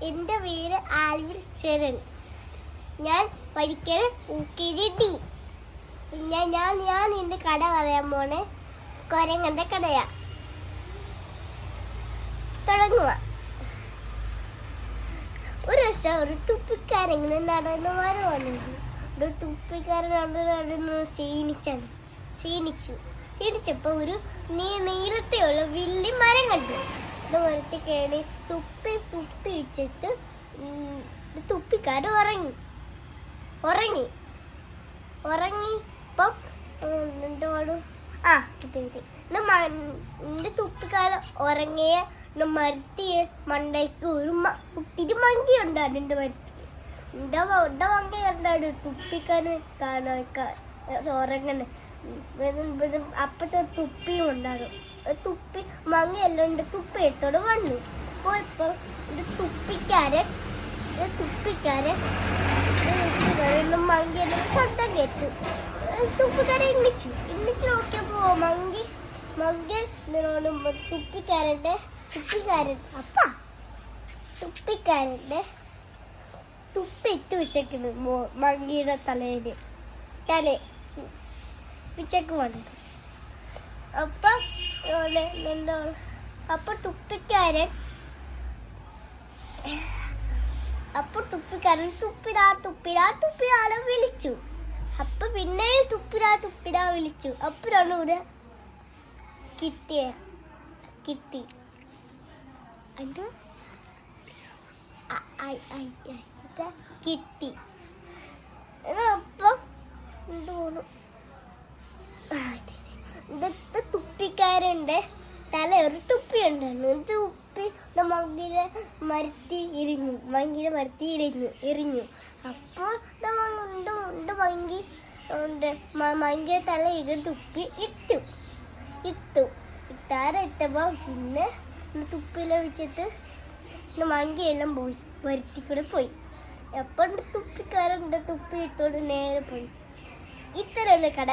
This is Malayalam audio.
എൻ്റെ പേര് ആൽവിൻ ശരൺ. ഞാൻ പഠിക്കണ UKG-D. ഞാൻ എൻ്റെ കട പറയാൻ പോണേ കൊരങ്ങൻ്റെ കടയാ. തുടങ്ങുക. ഒരു ദിവസം ഒരു തുപ്പിക്കാരെങ്ങനെ നടന്നുമാര് വന്നത്. ഒരു തുപ്പിക്കാരൻ നടന്നു ക്ഷീണിച്ചപ്പോൾ ഒരു നീളത്തെയുള്ള വലിയ മരം കണ്ടു. മരത്തിൽ കയറി തുപ്പി വെച്ചിട്ട് തുപ്പിക്കാരൻ ഉറങ്ങിപ്പം എന്തുവാടും എന്റെ തുപ്പിക്കാരൻ ഉറങ്ങിയ മരത്തി മണ്ടയ്ക്ക് ഒരു തിരുമങ്കി ഉണ്ടായിരുന്നു. എൻ്റെ മരത്തി എൻ്റെ മങ്കി ഉണ്ടായിരുന്നു. തുപ്പിക്കാരൻ കാണാൻ ഉറങ്ങണ അപ്പത്തെ തുപ്പിയും ഉണ്ടാകും. തുപ്പി മങ്ങയെല്ലാം ഉണ്ട്. തുപ്പി എടുത്തോട് വന്നു. ഇപ്പൊ തുപ്പിക്കാരൻ മങ്കിയെല്ലാം ശബ്ദം കേട്ടു. തുപ്പിക്കാരൻ എണ്ണിച്ചു നോക്കിയപ്പോ മങ്കി തുപ്പിക്കാരൻ്റെ തുപ്പി ഇട്ട് വെച്ചേക്കുന്നു മങ്കിയുടെ തലേ പിച്ചക്ക് വന്നു. അപ്പൊ തുപ്പിക്കാരൻ തുപ്പിടാ വിളിച്ചു. അപ്പൊ പിന്നെ തുപ്പിടാ വിളിച്ചു. അപ്പോഴാണ് ഇവിടെ കിട്ടി. അപ്പൊ എന്തോന്നു തുപ്പിക്കാരൻ്റെ തല ഒരു തുപ്പി ഉണ്ടായിരുന്നു. തുപ്പി മങ്കിയുടെ മരത്തി എറിഞ്ഞു. അപ്പോൾ മങ്കിയുടെ തല തുപ്പി ഇട്ടപ്പോൾ പിന്നെ തുപ്പിയില വെച്ചിട്ട് മങ്കിയെല്ലാം പോയി, മരത്തിക്കൂടെ പോയി. എപ്പോൾ തുപ്പിക്കാരൻ്റെ തുപ്പി ഇട്ടോണ്ട് നേരെ പോയി. ഇത്രയുള്ള കട.